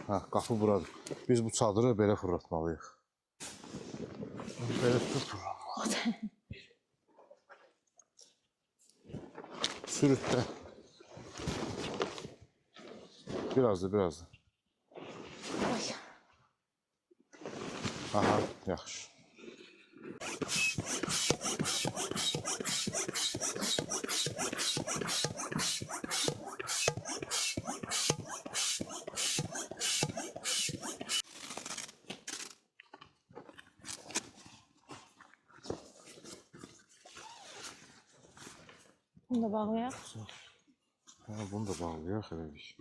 Hə, qapı buradır. Biz bu çadırı belə fırlatmalıyıq. Belə fırlatmalıyıq. Sürüt də. Biraz da. Aha, yaxşı. Bunu da bağlayaq. Ha, bunu da bağlayaq elə bir şey.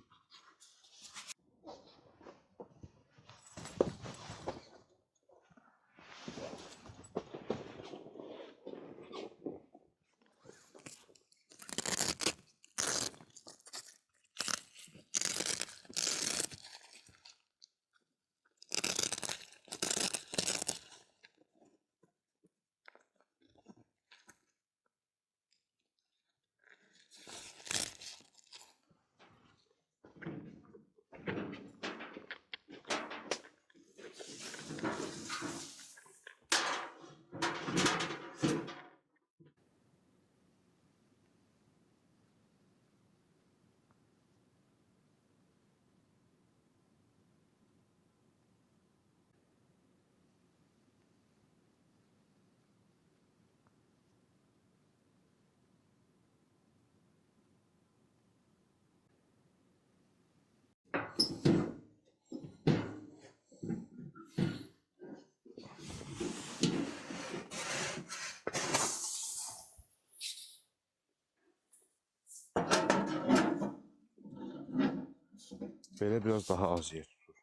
Belə biraz daha az yer tutur.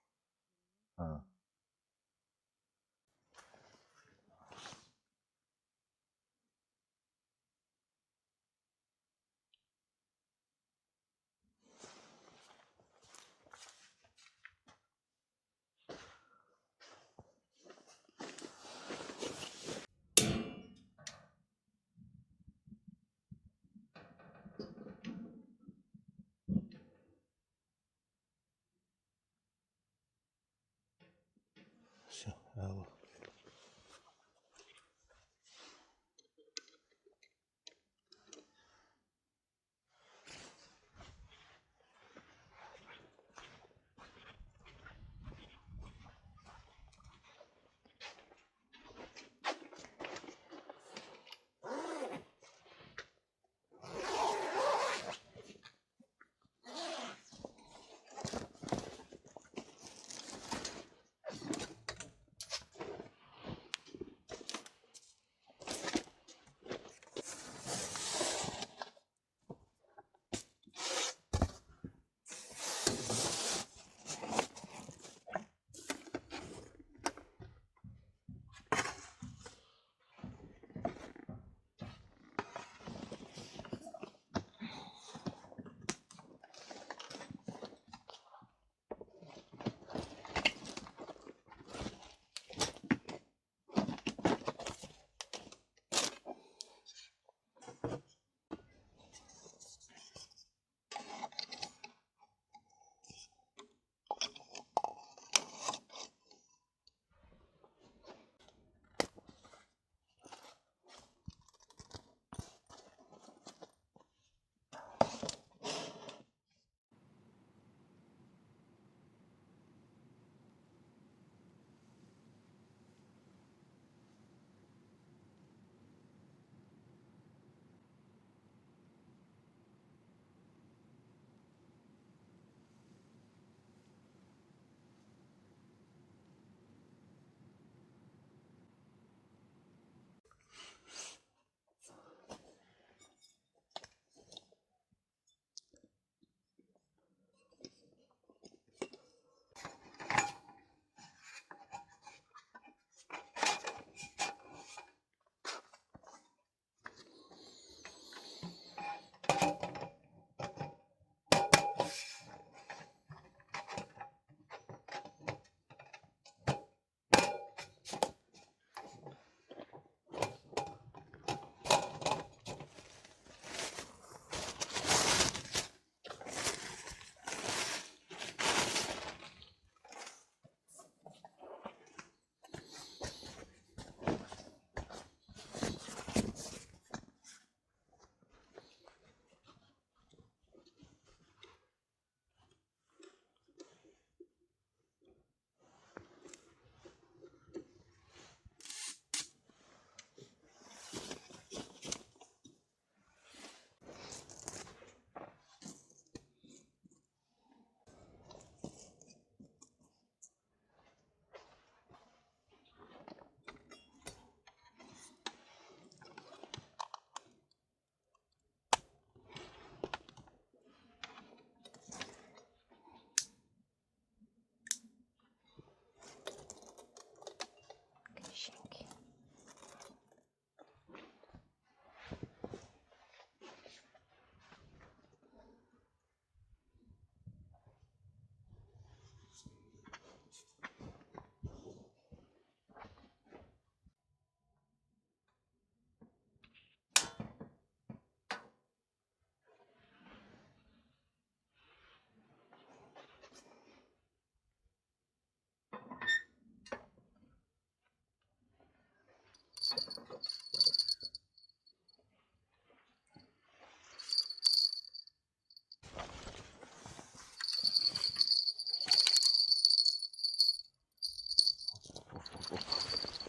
Ha. Əla.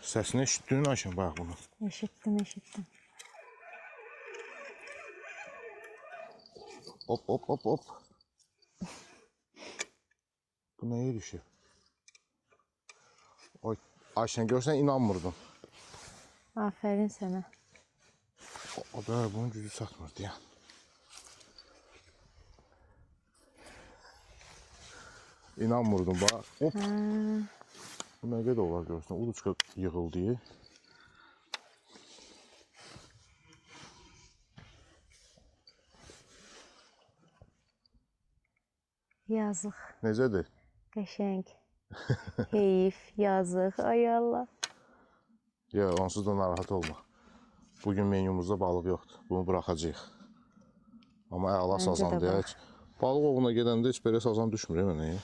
Səsini eşitdin Ayşən, bax bunu. Eşitdim, eşitdim. Hop hop hop hop. Bu neye düşüyor? Oy, Ayşən görsən inanmırdın. Aferin sənə. O da bunun gücü çatmırdı ya. İnanmırdım bax. Hop. Bu nə qədər olar görsən. Uluçka yığıldı. Yazıq. Necədir? Qəşəng. Heyif, yazıq. Ay Allah. Ya, onsuz da narahat olma. Bugün menyumuzda balıq yoxdur. Bunu buraxacağıq. Amma əla sazandır. Balıq ovuna gedəndə heç belə sazan düşmür mənə.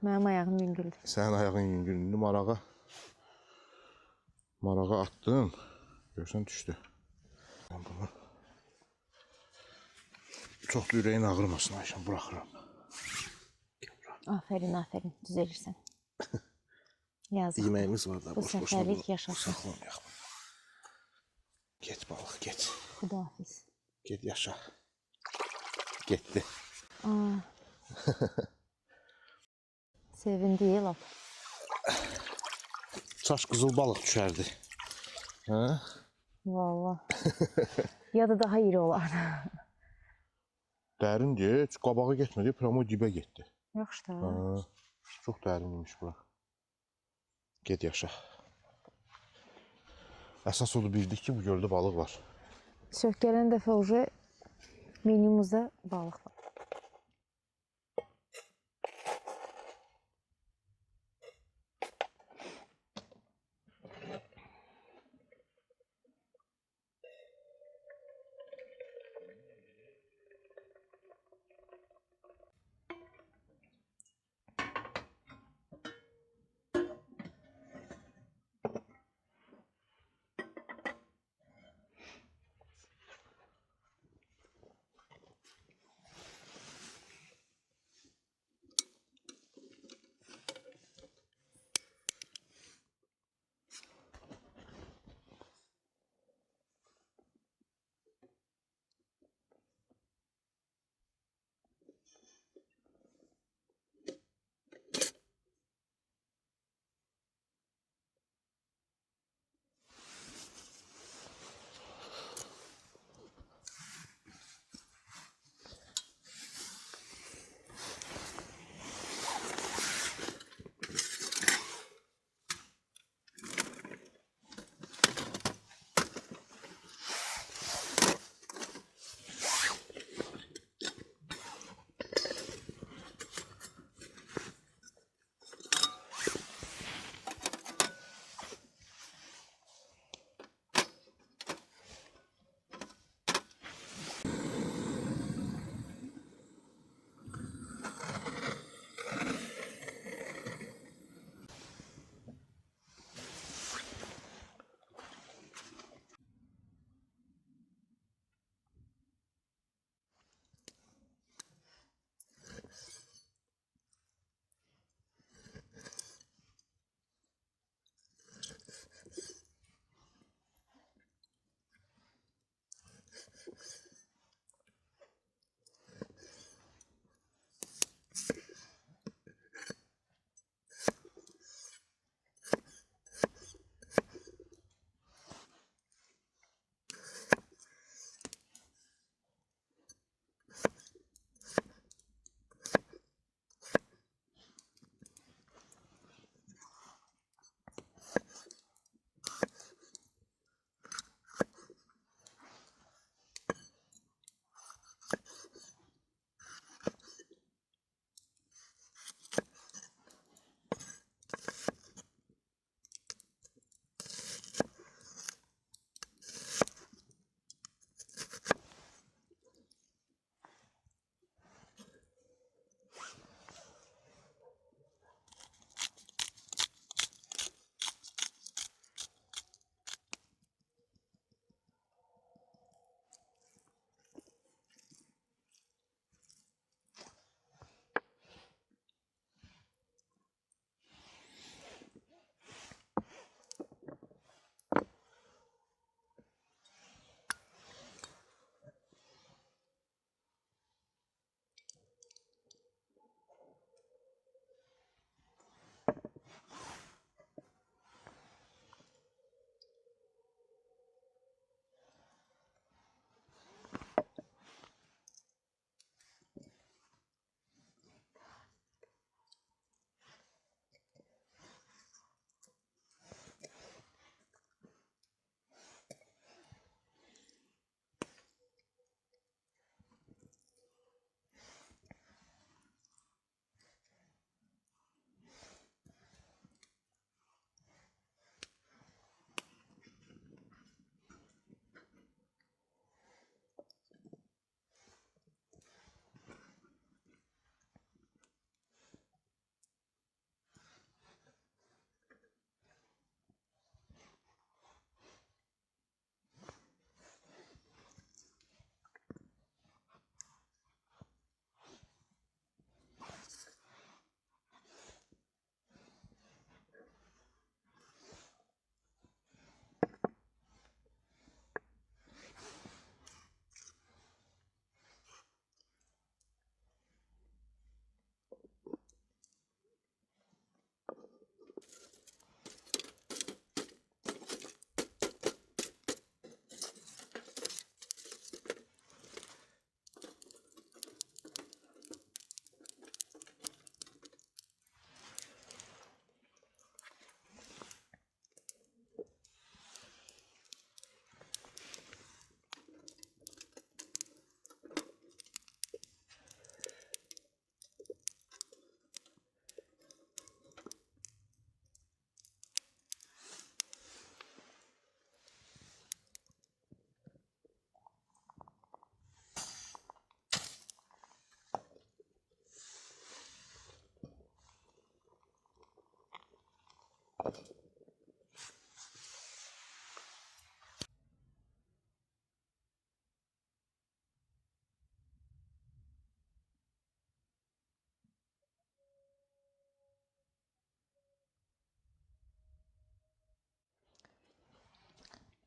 Mənim ayağım yüngüldür. Sənin ayağın yüngüldür. Marağa attım. Görsən düşdü. Bunu çox da ürəyin ağrımasın Ayşən, buraxıram. Aferin, aferin. Düzəlirsən. Yazıq. Yeməyimiz var da. Bu səfərlik yaşasın. Saxlamayaq. Get balıq, get. Xudahafiz. Get yaşa. Getdi. Sevindi lap. Çaş qızıl balıq düşərdi. Hə? Vallahi. Ya da daha iri olar. Dərindir, heç qabağa getmədi, pramo dibə getdi. Yaxşı da. Çox dərin imiş bura. Get yaşa. Əsas odur bildik ki, bu göldə balıq var. Çox gələn dəfə уже menümüzdə balıq var.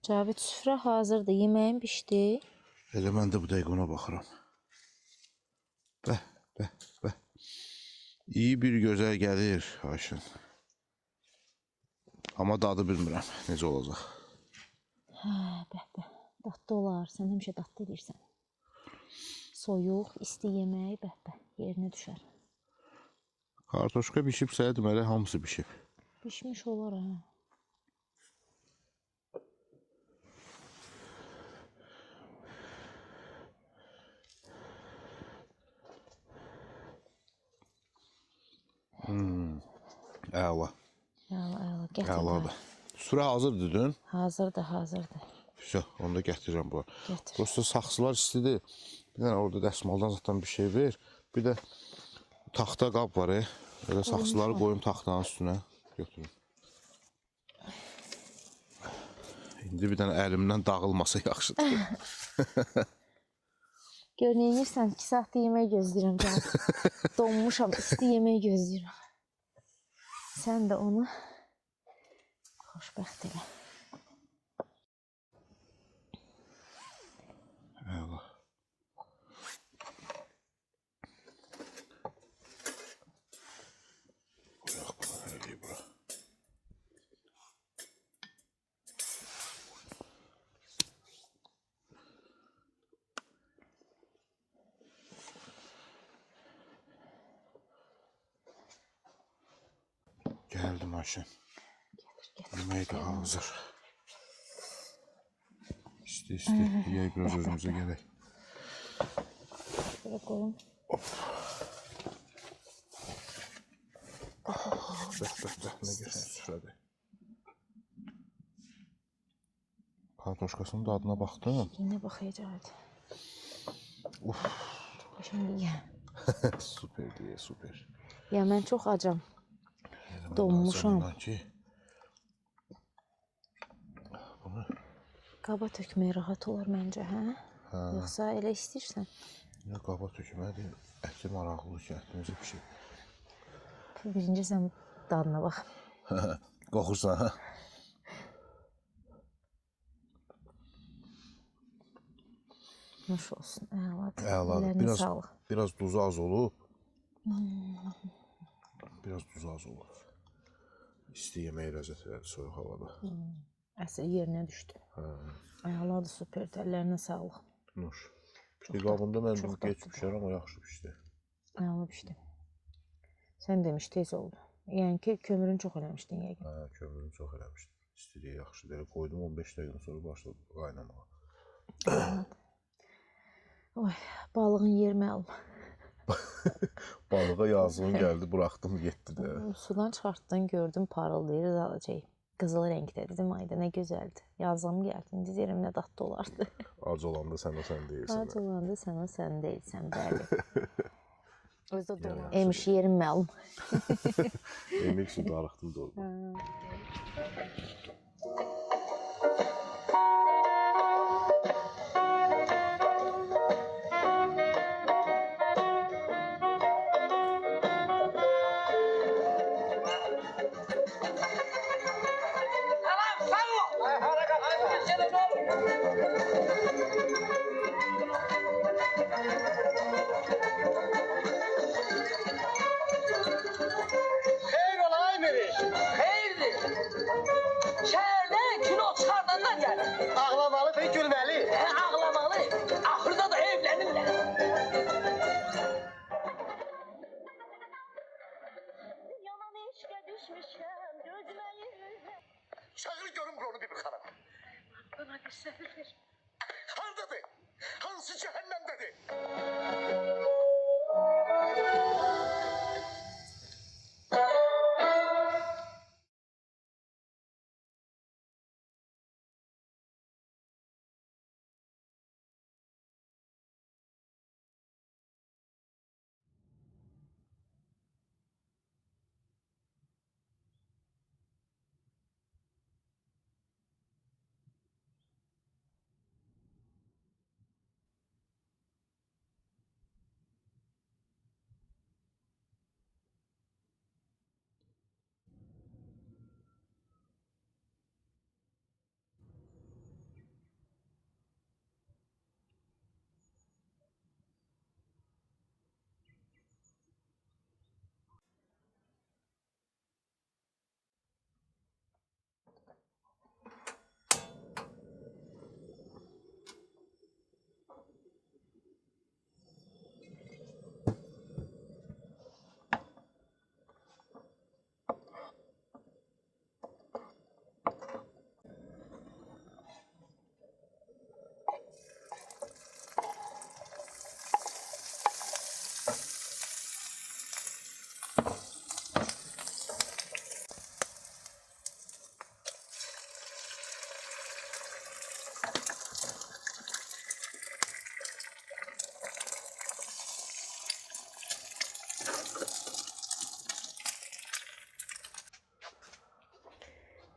Cavid, süfrə hazırdır. Yeməyin pişdi. Elə mən də bu dəqiqə ona baxıram. Bəh, bəh, bəh. İyi bir gözəl gəlir Ayşin. Amma dadı bilmirəm necə olacaq. Hə, bəh. Dadlı olar. Sən həmişə dadlı edirsən. Soyuq, isti yemək, bəh. Yerinə düşər. Kartoşka bişibsə, deməli hamısı bişib. Pişmiş olar, hə. Əla. Əla, gətir. Əladır. Süfrə hazırdır dün. Hazırdır. Vəsə, onu da gətirirəm bura. Gətir. Prosta saxsılar istidir. Bir dənə orada dəsmaldan zaten bir şey ver. Bir də taxta qab var. Elə saxsıları qoyum taxtanın üstünə. Götürün. İndi bir dənə əlimdən dağılmasa yaxşıdır. Gör, neyirsən? 2 saatda yemək gözləyirəm. Donmuşam, isti yemək gözləyirəm. Sən də onu xoşbəxt elə. Əla. Qoyaq bura, eləyə bura. Gəldim Ayşin. Yemək də hazır. İsti. Yiyək biraz özümüzə gələk. Belə qoyum. Bəh, nə gözəl süfrədir. Kartoşkasının dadına baxdım. Yenə baxacaq. Şimdi ye. Super. Ya mən çox acam. Donmuşam. Bunu Qaba tökmək rahat olar məncə, hə? Yoxsa elə istəyirsən? ya qaba tökmədir, əti maraqlı ki, ətimizi pişir. Birinci sən dadına bax. Qoxursan, hə? Nuş olsun, əladır. Əladır. Əllərinə sağlıq. Biraz duzu az olub. İsti yemək ləzzət elədi soyuq havada. Əsl yerinə düşdü. Əladır, superdir. Əllərinə sağlıq. Nuş. Bir qabında mən dün geç pişər, amma yaxşı pişdi. Əla pişdi. Sən demiş, tez oldu. Yəni ki, kömürün çox eləmişdin yəqin. Hə, kömürünü çox eləmişdim. İstiliyi yaxşıdır. Qoydum 15 dəqiqədən sonra başladı qaynamağa. Oy, balığın yer məlum. Balığa yazığım gəldi, buraxdım, getdi də. Sudan çıxartdın, gördüm, parıldayır, qızıl rəngdə. Dedim, ayda nə gözəldir. Yazığım gəldi, indi deyirəm, nə dadlı olardı. Ac olanda sən o sən deyilsən. Ac olanda sən o sən deyilsən, bəli. Özdə dolar. Emiş, yerim məlum. Emək su darıxdım doldu. Xeyr ola ay Meriç, xeyirdir. Şəhərdən kino çıxardanlar yəni. Ağlamalı və gülməli. Ağlamalı, axırda da evlənirlər. Yaman eşqə düşmüşəm, gözməyim. Çağır görüm Ronu Bibi xanım. Bana bir səbir ver. Hardadır? Hansı cəhənnəmdədir?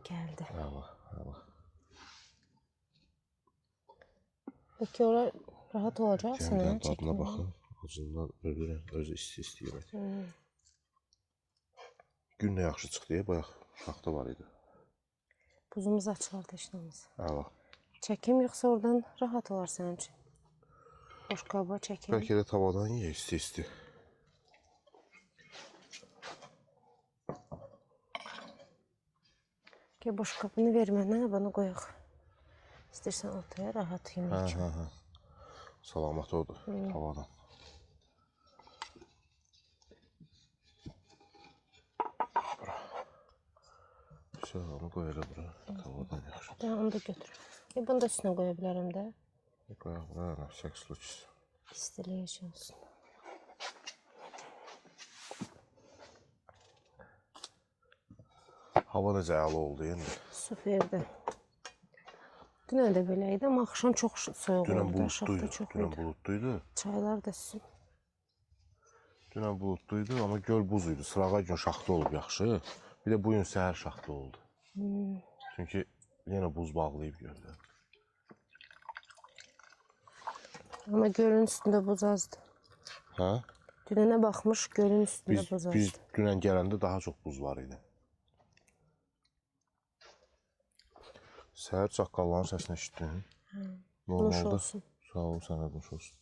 Geldi. Əla. Peki ora rahat olacaksın ha? Gəldən dadına Çəkimə. baxın. Acından ölürəm. Özü isti yemək. Gün də yaxşı çıxdı. Bayaq şaxta var idi. Buzumuz açılardı işləmiz. Əla. Çəkim yoxsa oradan rahat olar sənin üçün. Boş qaba çəkim. Bəlkə də tavadan ye isti. Ki boş qabını ver mənə, bunu qoyaq. İstərsən ortaya rahat yemək üçün. Hə. Salamat odur tavadan. Bura. Onu qoy elə bura. Tavadan yaxşı. Onu da götür. Bunu da üstünə qoya bilərəm də. Qoyaq bura, na всякий случай. İstiliyiş olsun. Hava necə əla oldu indi. Süperdir. Dünən də belə idi, amma axşam çox soyuq Dünən oldu. Şaxta çox Dünən idi. bulutluydu. Çaylar da süsün. Dünən bulutluydu, amma göl buz idi. Sırağa gün şaxta olub yaxşı. Bir də bu gün səhər şaxta oldu. Çünki yenə buz bağlayıb göldə. Amma gölün üstündə buz azdı. Hə? Dünənə baxmış, gölün üstündə buz azdı. Biz dünən gələndə daha çox buz var idi. Səhər çaqqalların səsini eşitdin. Nuş olsun. Sağ ol, sənə nuş olsun.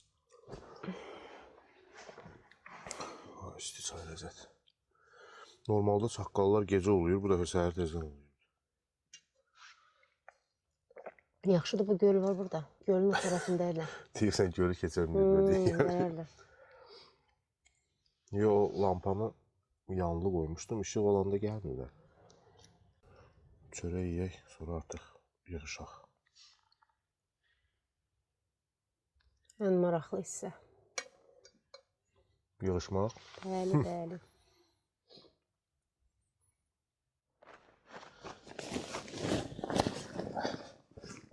İsti çay ləzzət. Normalda çaqqallar gecə oluyor, bu dəfə səhər tezdən oluyor. Yaxşıdır, bu göl var burada. Gölün o tərəfində elə. Deyirsən gölü keçirməyib deyir. Dəyərli. Yo, lampanı yanlı qoymuşdum, işıq olanda gəlmirlər. Çörək yeyək, sonra artıq yığışaq. Ən maraqlı hissə. Yığışmaq. Bəli.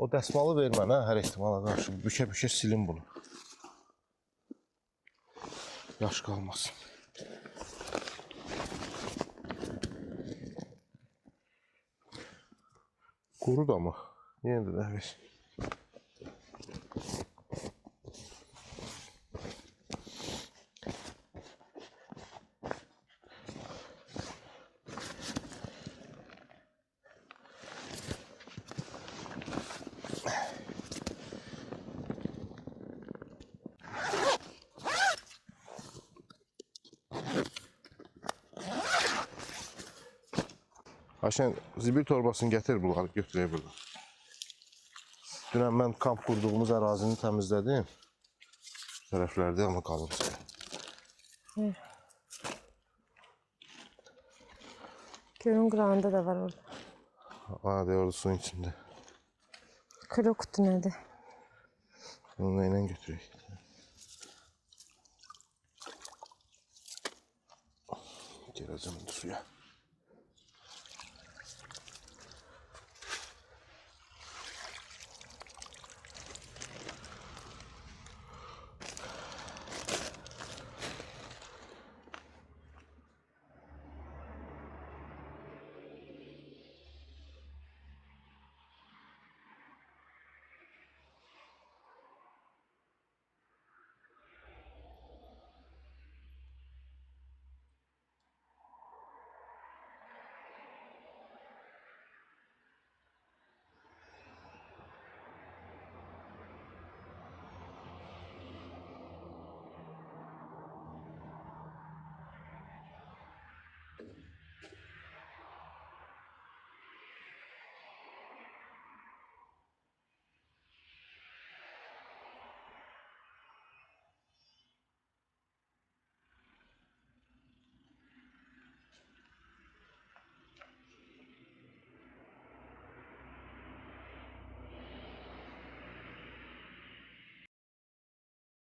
O dəsmalı ver mənə, hər ehtimala qarşı. Bükə silin bunu. Yaş qalmasın. Quru da mı? Yenə də ver. Ayşən, zibil torbasını gətir, bunları götürək buradan. Dünən mən kamp qurduğumuz ərazini təmizlədim. Tərəflərdə amma qalın çıxır. Gölün qırağında da var orada. Hadi orada suyun içində. Kroktu nədir? Onu ilə götürək. Gələcəm indi suya.